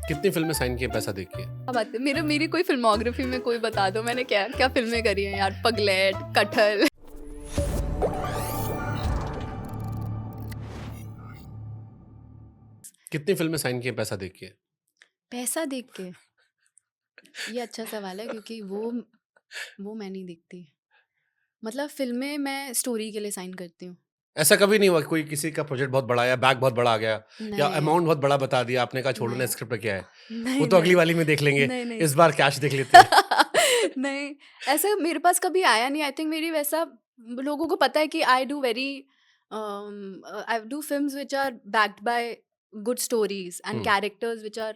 कितनी फिल्में साइन की हैं पैसा देख के? क्या बात है, मेरी कोई फिल्मोग्राफी में कोई बता दो, मैंने क्या क्या फिल्में करी हैं यार। पगलेट, कटहल। कितनी फिल्में साइन की हैं पैसा देख के? पैसा देख के, ये अच्छा सवाल है क्योंकि वो मैं नहीं देखती। मतलब फिल्में मैं स्टोरी के लिए साइन करती हूँ। ऐसा कभी नहीं हुआ कि कोई किसी का प्रोजेक्ट बहुत बड़ा आया, बैग बहुत बड़ा आ गया या नहीं अमाउंट बहुत बड़ा बता दिया, आपने कहा छोड़ो ना नहीं स्क्रिप्ट में क्या है? वो नहीं तो अगली नहीं वाली में देख लेंगे, नहीं नहीं इस बार कैश देख लेते हैं। नहीं, ऐसा मेरे पास कभी आया नहीं। आई थिंक मेरी वैसा लोगों को पता है कि I do films which are backed by good stories and hmm, characters which are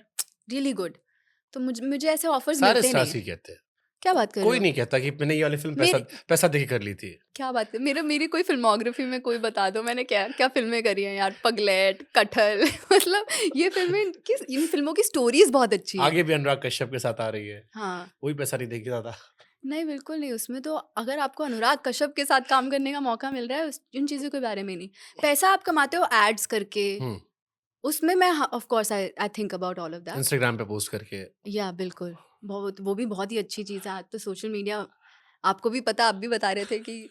really good. तो मुझे ऐसे ऑफर्स सारे मिलते नहीं स्टार्स हैं। ही कहते हैं। क्या बात कर रहे कोई हो? नहीं कहता कि मैंने ये वाली फिल्म पैसा मेरी पैसा दे के कर ली थी। क्या बात है, मेरी कोई फिल्मोग्राफी में कोई बता दो, मैंने क्या क्या फिल्में करी हैं यार। पगलेट, कटहल। मतलब ये फिल्में इन फिल्मों की स्टोरीज बहुत अच्छी हैं। आगे भी अनुराग कश्यप के साथ आ रही है, हाँ, वो भी पैसा नहीं देके ज़्यादा। नहीं बिल्कुल नहीं। उसमें तो अगर आपको अनुराग कश्यप के साथ काम करने का मौका मिल रहा है, उन चीज़ों के बारे में नहीं। पैसा आप कमाते हो एड्स करके, हुँ, उसमें मैं of course I think about all of that. Instagram पे पोस्ट करके। या बिल्कुल, बहुत वो भी बहुत ही अच्छी चीज़ है। आज तो सोशल मीडिया, आपको भी पता, आप भी बता रहे थे कि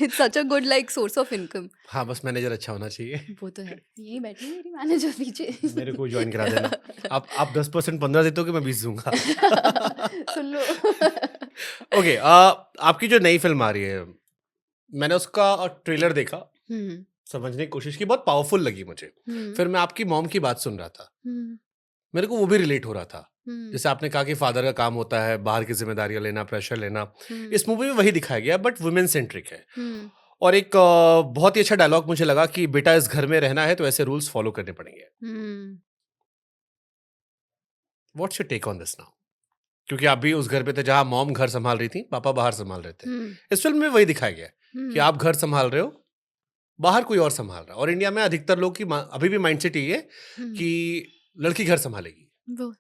it's such a good like source of income. हाँ, बस मैनेजर अच्छा होना चाहिए। वो तो है। यहीं बैठी है मेरी मैनेजर पीछे। मेरे को जॉइन करा देना। आप 10% 15 देते हो कि मैं 20 दूँगा? सुन लो। ओके, आपकी जो नई फ़िल्म आ रही है, मैंने उसका ट्रेलर देखा, हुँ, समझने की कोशिश की, बहुत पावरफुल लगी मुझे। हुँ, फिर मैं आपकी मॉम की बात सुन रहा था, हुँ, मेरे को वो भी रिलेट हो रहा था। हुँ, जैसे आपने कहा कि फादर का काम होता है, बाहर की ज़िम्मेदारियाँ लेना, प्रेशर लेना। हुँ, इस मूवी में वही दिखाया गया है, बट वुमेन सेंट्रिक है। हुँ, और एक बहुत ही अच्छा डायलॉग मुझे लगा कि बेटा इस घर में रहना है तो ऐसे रूल्स फॉलो करने पड़ेंगे। हुँ, what's your take on this now? क्योंकि आप भी उस घर पे थे जहाँ मॉम घर सँभाल रही थी, पापा बाहर सँभाल रहे थे। हुँ, इस फ़िल्म में वही दिखाया गया है कि हुँ, आप घर सँभाल रहे हो, बाहर कोई और सँभाल रहा है। और इंडिया में अधिकतर लोग की अभी भी माइंडसेट यही है हुँ, कि लड़की घर सँभालेगी। वो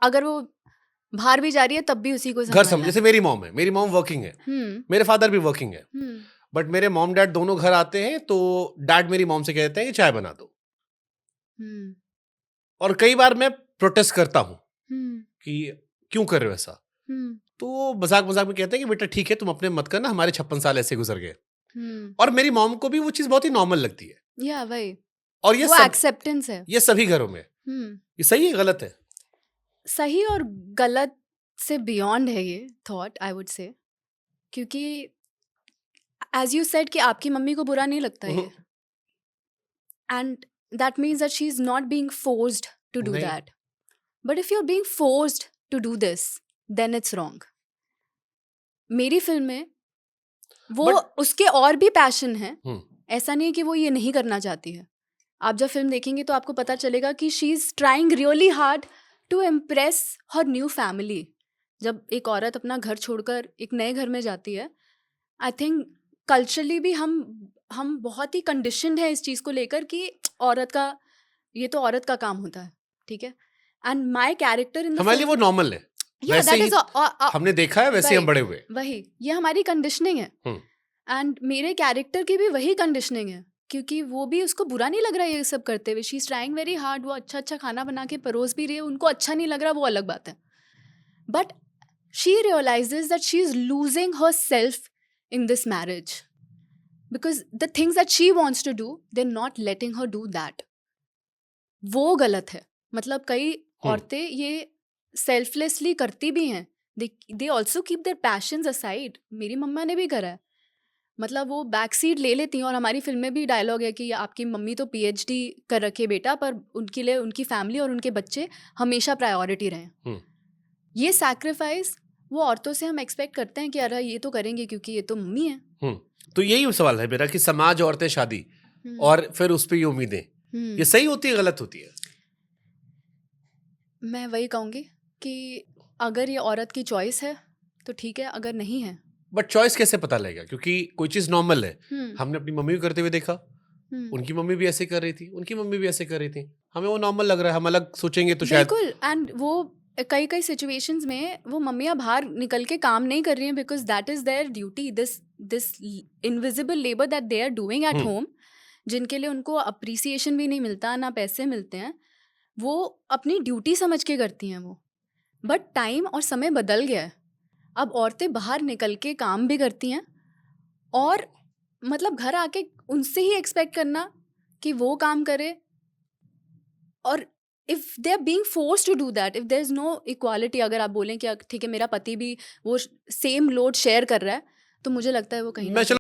अगर वो बाहर भी जा रही है तब भी उसी को सँभालना है। जैसे मेरी मॉम है, मेरी मॉम वर्किंग है, हुँ, मेरे फादर भी वर्किंग है। हुँ, बट मेरे मॉम डैड दोनों घर आते हैं तो डैड मेरी मॉम से कहते हैं कि चाय बना दो। हुँ, और कई बार मैं प्रोटेस्ट करता हूँ हुँ, कि क्यों कर रहे हो ऐसा? हुँ, तो मज़ाक-मज़ाक में कहते हैं कि बेटा ठीक है तुम अपने मत करना, हमारे 56 साल ऐसे गुज़र गए। हुँ, और मेरी मॉम को भी वो चीज़ बहुत ही नॉर्मल लगती है। या वही, और वो एक्सेप्टेंस है। ये सभी घरों में है। हुँ, ये सही है, गलत है? सही और गलत से बियॉन्ड है ये थॉट, आई वुड से। क्योंकि एज़ यू सेड कि आपकी मम्मी को बुरा नहीं लगता उहुँ, ये, and that means that she is not being forced to do नहीं। That. But if you are being forced to do this, then it's wrong. मेरी फिल्म में वो, बट उसके और भी पैशन है। हुँ, ऐसा नहीं है कि वो ये नहीं करना चाहती है। आप जब फिल्म देखेंगे तो आपको पता चलेगा कि she is trying really hard to impress her new family. जब एक औरत अपना घर छोड़कर एक नए घर में जाती है, आई थिंक कल्चरली भी हम बहुत ही कंडीशनड है इस चीज़ को लेकर कि औरत का, ये तो औरत का काम होता है, ठीक है? And my character in the हमारे लिए वो फिल्म, नॉर्मल है। या वैसे दैट ही इज़ हमने देखा है, वैसे ही हम वही बड़े हुए। वही ये हमारी कंडीशनिंग है। हुँ, एंड मेरे कैरेक्टर की भी वही कंडीशनिंग है, क्योंकि वो भी, उसको बुरा नहीं लग रहा है ये सब करते हुए। She is trying very hard. वो अच्छा अच्छा खाना बना के परोस भी रही है, उनको अच्छा नहीं लग रहा, वो अलग बात है। But she realises that she is losing herself in this marriage, because the things that she wants to do, they not letting her do that. वो गलत है। मतलब कई हुँ। औरतें ये सेल्फलेसली करती भी हैं। They also keep their patience aside. मेरी मम्मा ने भी करा है। मतलब वो बैक सीट ले लेती हैं। और हमारी फिल्म में भी डायलॉग है कि आपकी मम्मी तो पीएचडी कर रखे बेटा, पर उनके लिए उनकी फैमिली और उनके बच्चे हमेशा प्रायोरिटी रहें। हुँ, ये सैक्रिफाइस वो औरतों से हम एक्सपेक्ट करते हैं कि अरे ये तो करेंगे क्योंकि ये तो मम्मी है। हुँ। तो यही सवाल है मेरा कि समाज, औरतें, शादी हम्म, और फिर उस पे ये उम्मीदें, ये हम्म, सही होती है, गलत होती है? मैं वही कहूँगी कि अगर ये औरत की चॉइस है तो ठीक है, अगर नहीं है। बट चॉइस कैसे पता लगेगा? क्योंकि कोई चीज़ नॉर्मल है, हम्म, हमने अपनी मम्मी को करते हुए देखा, हम्म, उनकी मम्मी भी ऐसे कर रही थी, उनकी मम्मी भी ऐसे कर रही थी। हमें वो नॉर्मल लग रहा है, हम अलग सोचेंगे तो शायद। बिल्कुल। एंड वो कई कई सिचुएशंस में वो मम्मियाँ बाहर निकल के काम नहीं कर रही हैं, because that is their duty. This this invisible labour that they are doing at hmm, home, जिनके लिए उनको अप्रिसिएशन भी नहीं मिलता, ना पैसे मिलते हैं, वो अपनी ड्यूटी समझ के करती हैं वो। बट टाइम और समय बदल गया है। अब औरतें बाहर निकल के काम भी करती हैं और मतलब घर आके उनसे ही एक्सपेक्ट करना कि वो काम करे। और if they are being forced to do that, if there is no equality, अगर आप बोलें कि ठीक है मेरा पति भी वो सेम लोड शेयर कर रहा है, तो मुझे लगता है वो कहीं मैं ना कहीं